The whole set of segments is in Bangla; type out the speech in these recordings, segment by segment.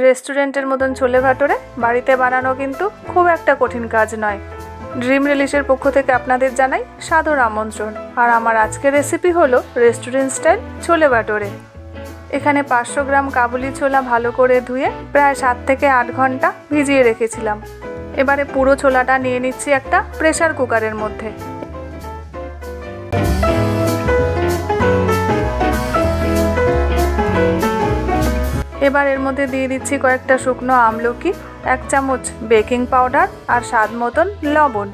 রেস্টুরেন্টের মতন ছোলে ভাটোরে বাড়িতে বানানো কিন্তু খুব একটা কঠিন কাজ নয়। ড্রিম রিলিশের পক্ষ থেকে আপনাদের জানাই সাদর আমন্ত্রণ। আর আমার আজকের রেসিপি হলো রেস্টুরেন্ট স্টাইল ছোলে ভাটোরে। এখানে 500 গ্রাম কাবুলি ছোলা ভালো করে ধুয়ে প্রায় 7 থেকে 8 ঘন্টা ভিজিয়ে রেখেছিলাম। এবারে পুরো ছোলাটা নিয়ে নিচ্ছি একটা প্রেসার কুকারের মধ্যে। এবার এর মধ্যে দিয়ে দিচ্ছি কয়েকটা শুকনো আমলকি, 1 চামচ বেকিং পাউডার আর স্বাদ মতন লবণ।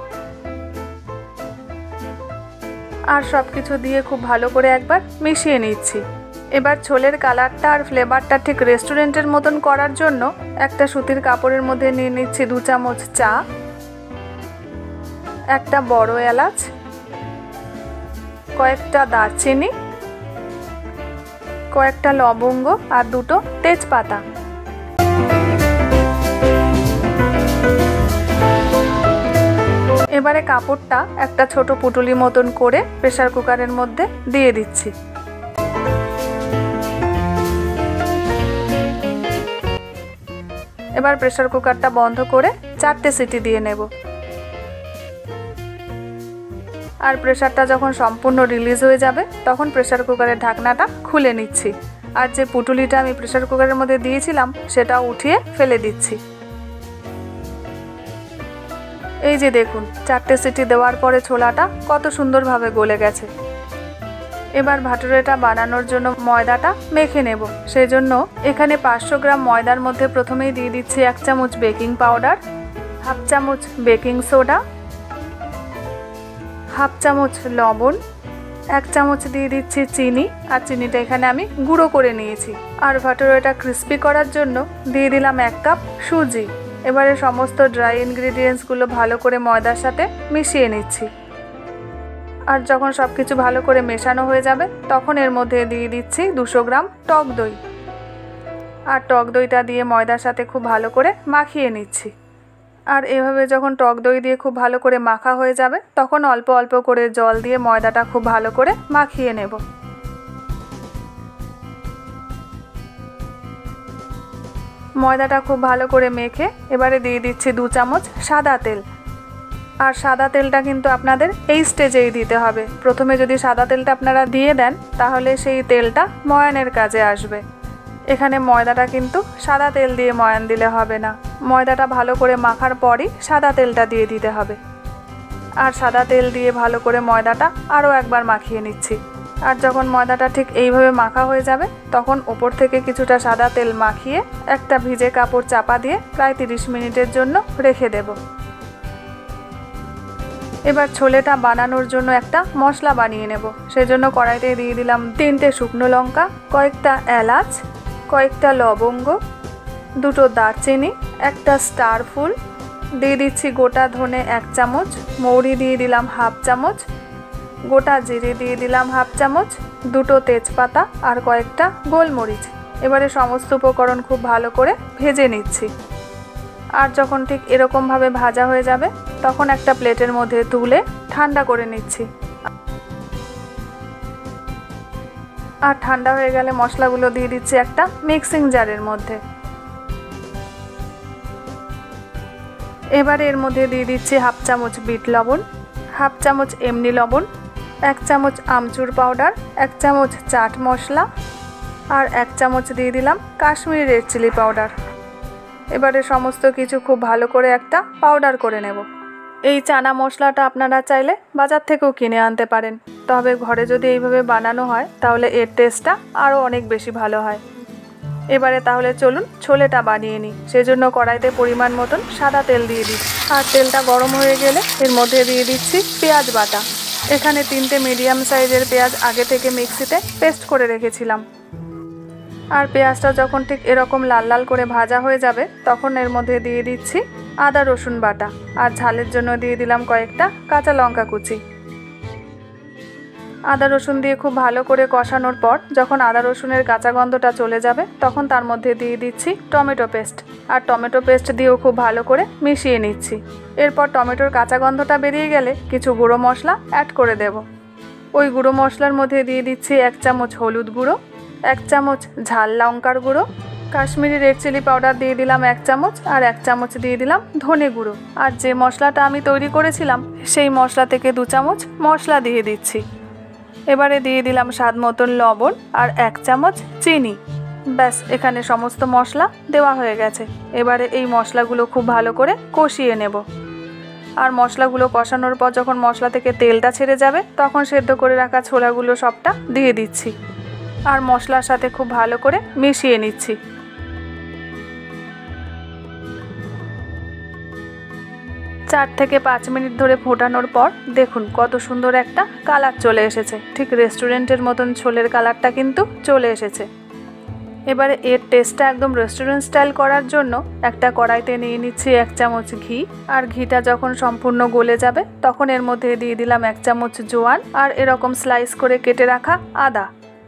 আর সব কিছু দিয়ে খুব ভালো করে একবার মিশিয়ে নিচ্ছি। এবার ছোলের কালারটা আর ফ্লেভারটা ঠিক রেস্টুরেন্টের মতন করার জন্য একটা সুতির কাপড়ের মধ্যে নিয়ে নিচ্ছি 2 চামচ চা, একটা বড় এলাচ, কয়েকটা দারচিনি, কয়েকটা লবঙ্গ আর 2টো তেজপাতা। এবারে কাপড়টা একটা ছোট পুটুলি মতন করে প্রেসার কুকারের মধ্যে দিয়ে দিচ্ছি। এবার প্রেসার কুকারটা বন্ধ করে 4টে সিটি দিয়ে নেব। আর প্রেসারটা যখন সম্পূর্ণ রিলিজ হয়ে যাবে তখন প্রেসার কুকারের ঢাকনাটা খুলে নিচ্ছি। আর যে পুটুলিটা আমি প্রেসার কুকারের মধ্যে দিয়েছিলাম সেটা উঠিয়ে ফেলে দিচ্ছি। এই যে দেখুন 4টে সিটি দেওয়ার পরে ছোলাটা কত সুন্দরভাবে গলে গেছে। এবার ভাটুরেটা বানানোর জন্য ময়দাটা মেখে নেব। সেই জন্য এখানে 500 গ্রাম ময়দার মধ্যে প্রথমেই দিয়ে দিচ্ছি 1 চামচ বেকিং পাউডার, 1/2 চামচ বেকিং সোডা, 1/2 চামচ লবণ, 1 চামচ দিয়ে দিচ্ছি চিনি। আর চিনিটা এখানে আমি গুঁড়ো করে নিয়েছি। আর ভাটুরেটা ক্রিস্পি করার জন্য দিয়ে দিলাম 1 কাপ সুজি। এবারে সমস্ত ড্রাই ইনগ্রিডিয়েন্টসগুলো ভালো করে ময়দার সাথে মিশিয়ে নিচ্ছি। আর যখন সব কিছু ভালো করে মেশানো হয়ে যাবে তখন এর মধ্যে দিয়ে দিচ্ছি 200 গ্রাম টক দই। আর টক দইটা দিয়ে ময়দার সাথে খুব ভালো করে মাখিয়ে নিচ্ছি। আর এভাবে যখন টক দই দিয়ে খুব ভালো করে মাখা হয়ে যাবে তখন অল্প অল্প করে জল দিয়ে ময়দাটা খুব ভালো করে মাখিয়ে নেব। ময়দাটা খুব ভালো করে মেখে এবারে দিয়ে দিচ্ছি 2 চামচ সাদা তেল। আর সাদা তেলটা কিন্তু আপনাদের এই স্টেজেই দিতে হবে। প্রথমে যদি সাদা তেলটা আপনারা দিয়ে দেন তাহলে সেই তেলটা ময়ানের কাজে আসবে। এখানে ময়দাটা কিন্তু সাদা তেল দিয়ে ময়ান দিলে হবে না। ময়দাটা ভালো করে মাখার পরই সাদা তেলটা দিয়ে দিতে হবে। আর সাদা তেল দিয়ে ভালো করে ময়দাটা আরও একবার মাখিয়ে নিচ্ছি। আর যখন ময়দাটা ঠিক এইভাবে মাখা হয়ে যাবে তখন ওপর থেকে কিছুটা সাদা তেল মাখিয়ে একটা ভিজে কাপড় চাপা দিয়ে প্রায় 30 মিনিটের জন্য রেখে দেব। এবার ছোলেটা বানানোর জন্য একটা মশলা বানিয়ে নেব। সেজন্য কড়াইতে দিয়ে দিলাম 3টে শুকনো লঙ্কা, কয়েকটা এলাচ, কয়েকটা লবঙ্গ, 2টো দারচিনি, একটা স্টার ফুল, দিয়ে দিচ্ছি গোটা ধনে 1 চামচ, মৌরি দিয়ে দিলাম 1/2 চামচ, গোটা জিরে দিয়ে দিলাম 1/2 চামচ, 2টো তেজপাতা আর কয়েকটা গোলমরিচ। এবারে সমস্ত উপকরণ খুব ভালো করে ভেজে নিচ্ছি। আর যখন ঠিক এরকমভাবে ভাজা হয়ে যাবে তখন একটা প্লেটের মধ্যে তুলে ঠান্ডা করে নিচ্ছি। আর ঠান্ডা হয়ে গেলে মশলাগুলো দিয়ে দিচ্ছি একটা মিক্সিং জারের মধ্যে। এবারে এর মধ্যে দিয়ে দিচ্ছি 1/2 চামচ বিট লবণ, 1/2 চামচ এমনি লবণ, 1 চামচ আমচুর পাউডার, 1 চামচ চাট মশলা আর 1 চামচ দিয়ে দিলাম কাশ্মীরি রেড চিলি পাউডার। এবারে সমস্ত কিছু খুব ভালো করে একটা পাউডার করে নেব। এই চানা মশলাটা আপনারা চাইলে বাজার থেকেও কিনে আনতে পারেন, তবে ঘরে যদি এইভাবে বানানো হয় তাহলে এর টেস্টটা আরও অনেক বেশি ভালো হয়। এবারে তাহলে চলুন ছোলেটা বানিয়ে নিই। সেজন্য কড়াইতে পরিমাণ মতন সাদা তেল দিয়ে দিই। আর তেলটা গরম হয়ে গেলে এর মধ্যে দিয়ে দিচ্ছি পেঁয়াজ বাটা। এখানে 3টে মিডিয়াম সাইজের পেঁয়াজ আগে থেকে মিক্সিতে পেস্ট করে রেখেছিলাম। আর পেঁয়াজটা যখন ঠিক এরকম লাল লাল করে ভাজা হয়ে যাবে তখন এর মধ্যে দিয়ে দিচ্ছি আদা রসুন বাটা। আর ঝালের জন্য দিয়ে দিলাম কয়েকটা কাঁচা লঙ্কা কুচি। আদা রসুন দিয়ে খুব ভালো করে কষানোর পর যখন আদা রসুনের কাঁচা গন্ধটা চলে যাবে তখন তার মধ্যে দিয়ে দিচ্ছি টমেটো পেস্ট। আর টমেটো পেস্ট দিয়েও খুব ভালো করে মিশিয়ে নিচ্ছি। এরপর টমেটোর কাঁচা গন্ধটা বেরিয়ে গেলে কিছু গুঁড়ো মশলা অ্যাড করে দেব। ওই গুঁড়ো মশলার মধ্যে দিয়ে দিচ্ছি 1 চামচ হলুদ গুঁড়ো, 1 চামচ ঝাল লঙ্কার গুঁড়ো, কাশ্মীরি রেড চিলি পাউডার দিয়ে দিলাম 1 চামচ, আর 1 চামচ দিয়ে দিলাম ধনে গুঁড়ো। আর যে মশলাটা আমি তৈরি করেছিলাম সেই মশলা থেকে 2 চামচ মশলা দিয়ে দিচ্ছি। এবারে দিয়ে দিলাম স্বাদ মতন লবণ আর 1 চামচ চিনি। ব্যাস, এখানে সমস্ত মশলা দেওয়া হয়ে গেছে। এবারে এই মশলাগুলো খুব ভালো করে কষিয়ে নেব। আর মশলাগুলো কষানোর পর যখন মশলা থেকে তেলটা ছেড়ে যাবে তখন সেদ্ধ করে রাখা ছোলাগুলো সবটা দিয়ে দিচ্ছি আর মশলার সাথে খুব ভালো করে মিশিয়ে নিচ্ছি। 4 থেকে 5 মিনিট ধরে ফোটানোর পর দেখুন কত সুন্দর একটা কালার চলে এসেছে। ঠিক রেস্টুরেন্টের মতন ছোলের কালারটা কিন্তু চলে এসেছে। এবারে এর টেস্টটা একদম রেস্টুরেন্ট স্টাইল করার জন্য একটা কড়াইতে নিয়ে নিচ্ছি 1 চামচ ঘি। আর ঘিটা যখন সম্পূর্ণ গলে যাবে তখন এর মধ্যে দিয়ে দিলাম 1 চামচ জোয়ান আর এরকম স্লাইস করে কেটে রাখা আদা।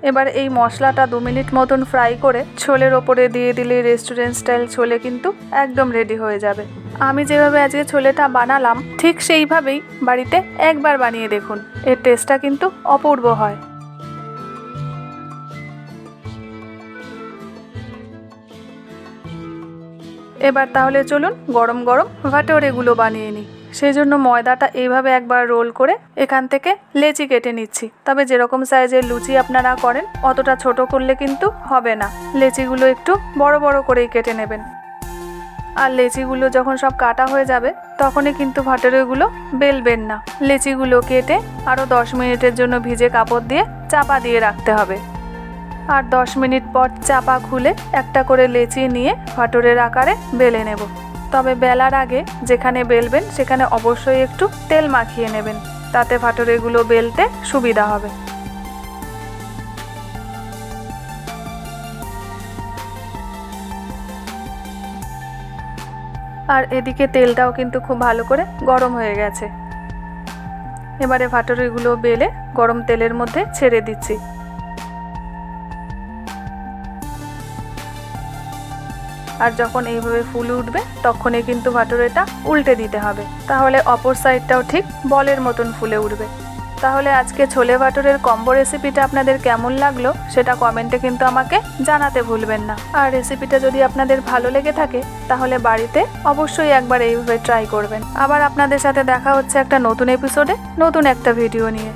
এবার এই মশলাটা 2 মিনিট মতন ফ্রাই করে ছোলের ওপরে দিয়ে দিলে রেস্টুরেন্ট স্টাইল ছোলে কিন্তু একদম রেডি হয়ে যাবে। আমি যেভাবে আজকে ছোলেটা বানালাম ঠিক সেইভাবেই বাড়িতে একবার বানিয়ে দেখুন, এর টেস্টটা কিন্তু অপূর্ব হয়। এবার তাহলে চলুন গরম গরম ভাটোরেগুলো বানিয়ে নিই। সেই জন্য ময়দাটা এইভাবে একবার রোল করে এখান থেকে লেচি কেটে নিচ্ছি। তবে যেরকম সাইজের লুচি আপনারা করেন অতটা ছোট করলে কিন্তু হবে না, লেচিগুলো একটু বড় বড় করেই কেটে নেবেন। আর লেচিগুলো যখন সব কাটা হয়ে যাবে তখনই কিন্তু ভাটোরেগুলো বেলবেন না। লেচিগুলো কেটে আরও 10 মিনিটের জন্য ভিজে কাপড় দিয়ে চাপা দিয়ে রাখতে হবে। আর 10 মিনিট পর চাপা খুলে একটা করে লেচি নিয়ে ভাটোরের আকারে বেলে নেব। তবে বেলার আগে যেখানে বেলবেন সেখানে অবশ্যই একটু তেল মাখিয়ে নেবেন, তাতে ভাটোরেগুলো বেলতে সুবিধা হবে। আর এদিকে তেলটাও কিন্তু খুব ভালো করে গরম হয়ে গেছে। এবারে ভাটোরেগুলো বেলে গরম তেলের মধ্যে ছেড়ে দিচ্ছি। আর যখন এইভাবে ফুলে উঠবে তখনই কিন্তু ভাটোরেটা উল্টে দিতে হবে, তাহলে অপর সাইডটাও ঠিক বলের মতন ফুলে উঠবে। তাহলে আজকে ছোলে ভাটোরের কম্বো রেসিপিটা আপনাদের কেমন লাগলো সেটা কমেন্টে কিন্তু আমাকে জানাতে ভুলবেন না। আর রেসিপিটা যদি আপনাদের ভালো লেগে থাকে তাহলে বাড়িতে অবশ্যই একবার এইভাবে ট্রাই করবেন। আবার আপনাদের সাথে দেখা হচ্ছে একটা নতুন এপিসোডে নতুন একটা ভিডিও নিয়ে।